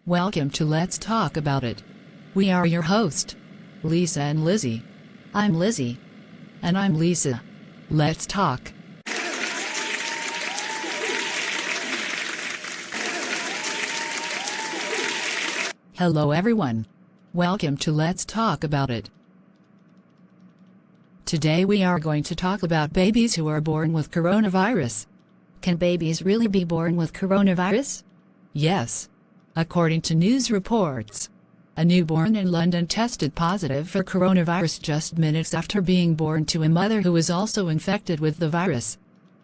Welcome to Let's Talk About It. We are your host, Lisa and Lizzie. I'm Lizzie. And I'm Lisa. Let's talk. Hello everyone. Welcome to Let's Talk About It. Today we are going to talk about babies who are born with coronavirus. Can babies really be born with coronavirus? Yes. According to news reports, a newborn in London tested positive for coronavirus just minutes after being born to a mother who was also infected with the virus.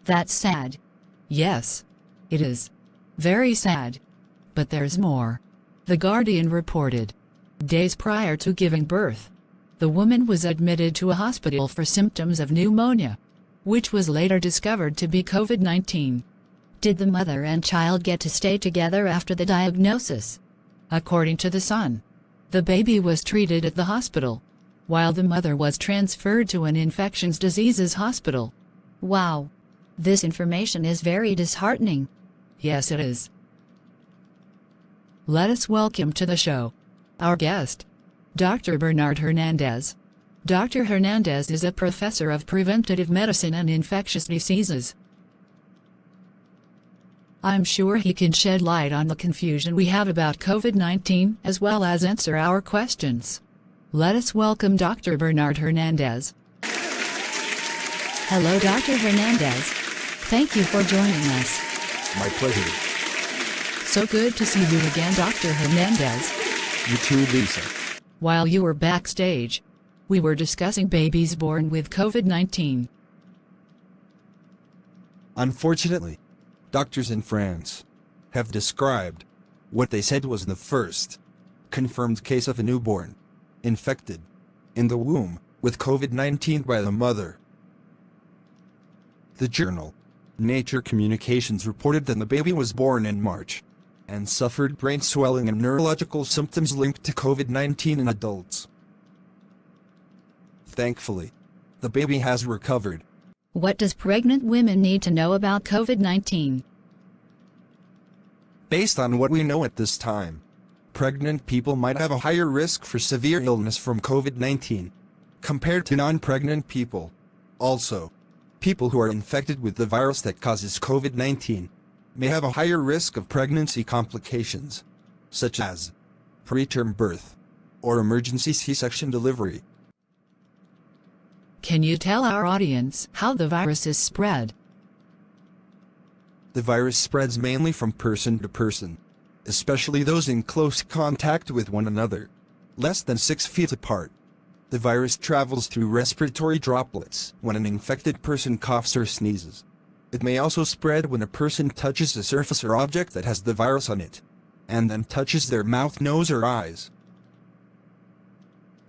That's sad. Yes, it is. Very sad. But there's more. The Guardian reported, days prior to giving birth, the woman was admitted to a hospital for symptoms of pneumonia, which was later discovered to be COVID-19. Did the mother and child get to stay together after the diagnosis? According to The Sun, the baby was treated at the hospital, while the mother was transferred to an infectious diseases hospital. Wow. This information is very disheartening. Yes, it is. Let us welcome to the show our guest, Dr. Bernard Hernandez. Dr. Hernandez is a professor of preventative medicine and infectious diseases. I'm sure he can shed light on the confusion we have about COVID-19 as well as answer our questions. Let us welcome Dr. Bernard Hernandez. Hello, Dr. Hernandez. Thank you for joining us. My pleasure. So good to see you again, Dr. Hernandez. You too, Lisa. While you were backstage, we were discussing babies born with COVID-19. Unfortunately, doctors in France have described what they said was the first confirmed case of a newborn infected in the womb with COVID-19 by the mother. The journal Nature Communications reported that the baby was born in March and suffered brain swelling and neurological symptoms linked to COVID-19 in adults. Thankfully, the baby has recovered. What does pregnant women need to know about COVID-19? Based on what we know at this time, pregnant people might have a higher risk for severe illness from COVID-19 compared to non-pregnant people. Also, people who are infected with the virus that causes COVID-19 may have a higher risk of pregnancy complications, such as preterm birth or emergency C-section delivery. Can you tell our audience how the virus is spread? The virus spreads mainly from person to person, especially those in close contact with one another, less than 6 feet apart. The virus travels through respiratory droplets when an infected person coughs or sneezes. It may also spread when a person touches a surface or object that has the virus on it, and then touches their mouth, nose, or eyes.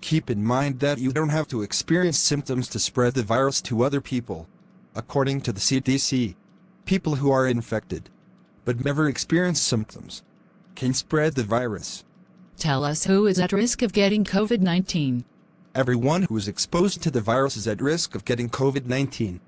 Keep in mind that you don't have to experience symptoms to spread the virus to other people. According to the CDC, people who are infected, but never experience symptoms, can spread the virus. Tell us who is at risk of getting COVID-19. Everyone who is exposed to the virus is at risk of getting COVID-19.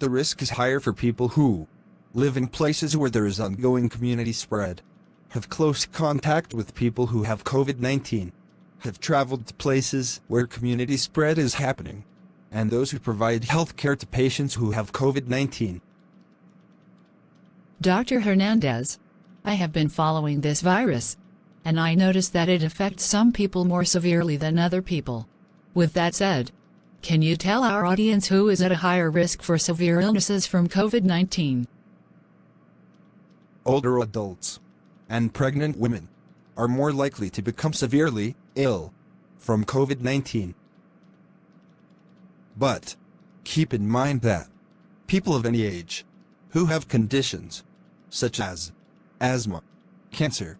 The risk is higher for people who live in places where there is ongoing community spread, have close contact with people who have COVID-19, have traveled to places where community spread is happening, and those who provide health care to patients who have COVID-19. Dr. Hernandez, I have been following this virus, and I noticed that it affects some people more severely than other people. With that said, can you tell our audience who is at a higher risk for severe illnesses from COVID-19? Older adults and pregnant women are more likely to become severely ill from COVID-19. But keep in mind that people of any age who have conditions such as asthma, cancer,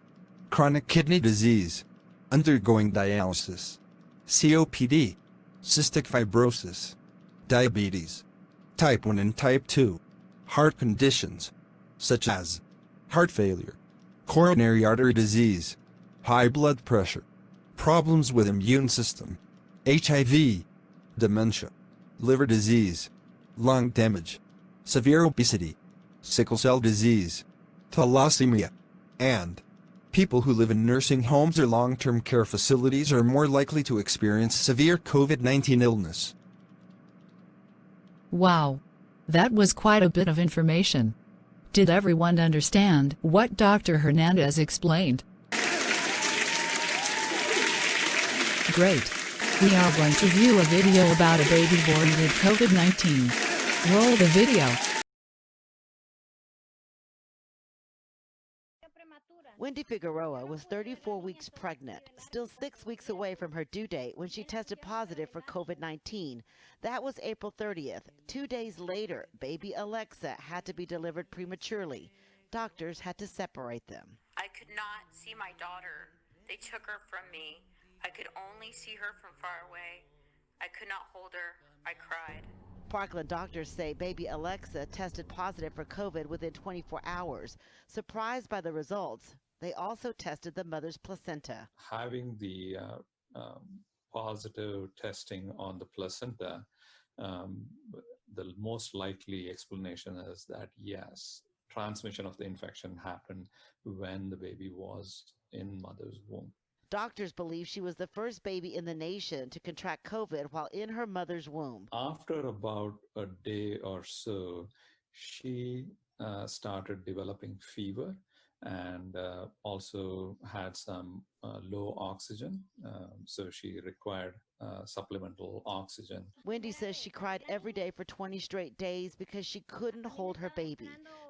chronic kidney disease, undergoing dialysis, COPD, cystic fibrosis, diabetes, type 1 and type 2, heart conditions such as heart failure, coronary artery disease, high blood pressure, problems with immune system, HIV, dementia, liver disease, lung damage, severe obesity, sickle cell disease, thalassemia, and People who live in nursing homes or long-term care facilities are more likely to experience severe COVID-19 illness. Wow. That was quite a bit of information. Did everyone understand what Dr. Hernandez explained? Great. We are going to view a video about a baby born with COVID-19. Roll the video. Wendy Figueroa was 34 weeks pregnant, still 6 weeks away from her due date when she tested positive for COVID-19. That was April 30th. 2 days later, baby Alexa had to be delivered prematurely. Doctors had to separate them. I could not see my daughter. They took her from me. I could only see her from far away. I could not hold her. I cried. Parkland doctors say baby Alexa tested positive for COVID within 24 hours. Surprised by the results, they also tested the mother's placenta. Having the positive testing on the placenta, the most likely explanation is that yes, transmission of the infection happened when the baby was in mother's womb. Doctors believe she was the first baby in the nation to contract COVID while in her mother's womb. After about a day or so, she started developing fever and also had some low oxygen, so she required supplemental oxygen. Wendy says she cried every day for 20 straight days because she couldn't hold her baby.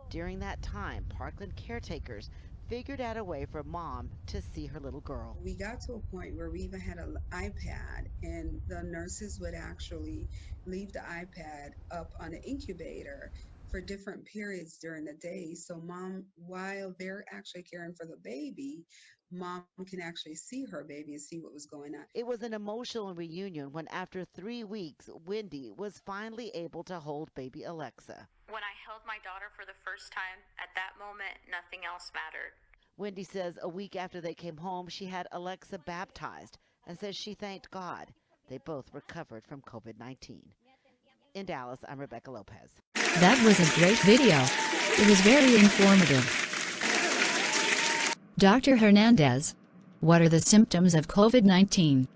During that time, Parkland caretakers figured out a way for mom to see her little girl. We got to a point where we even had an iPad, and the nurses would actually leave the iPad up on an incubator for different periods during the day. So mom, while they're actually caring for the baby, mom can actually see her baby and see what was going on. It was an emotional reunion when after 3 weeks, Wendy was finally able to hold baby Alexa. When I held my daughter for the first time, at that moment, nothing else mattered. Wendy says a week after they came home, she had Alexa baptized and says she thanked God. They both recovered from COVID-19. In Dallas, I'm Rebecca Lopez. That was a great video. It was very informative. Dr. Hernandez, what are the symptoms of COVID-19?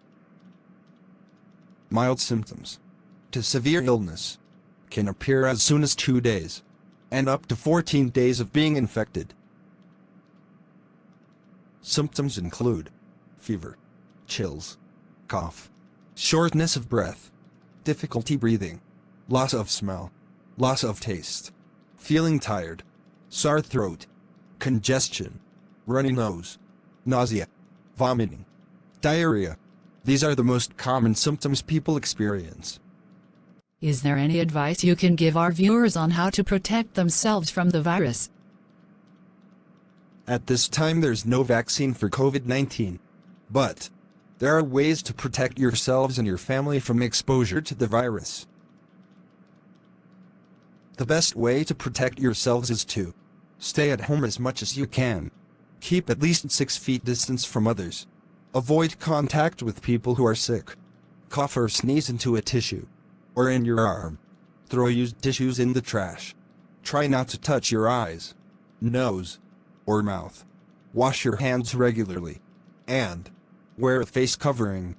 Mild symptoms to severe illness can appear as soon as 2 days and up to 14 days of being infected. Symptoms include fever, chills, cough, shortness of breath, difficulty breathing, loss of smell, loss of taste, feeling tired, sore throat, congestion, runny nose, nausea, vomiting, diarrhea. These are the most common symptoms people experience. Is there any advice you can give our viewers on how to protect themselves from the virus? At this time, there's no vaccine for COVID-19, but there are ways to protect yourselves and your family from exposure to the virus. The best way to protect yourselves is to stay at home as much as you can. Keep at least 6 feet distance from others. Avoid contact with people who are sick. Cough or sneeze into a tissue or in your arm. Throw used tissues in the trash. Try not to touch your eyes, nose, or mouth. Wash your hands regularly. And wear a face covering.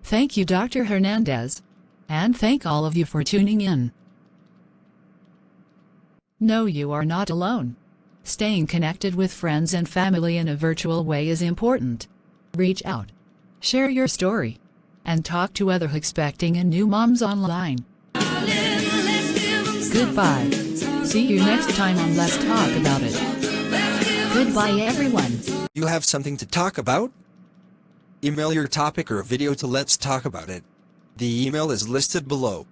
Thank you, Dr. Hernandez. And thank all of you for tuning in. No, you are not alone. Staying connected with friends and family in a virtual way is important. Reach out, share your story, and talk to other expecting and new moms online. Goodbye. See you next time on Let's Talk About It. Goodbye, everyone. You have something to talk about? Email your topic or video to Let's Talk About It. The email is listed below.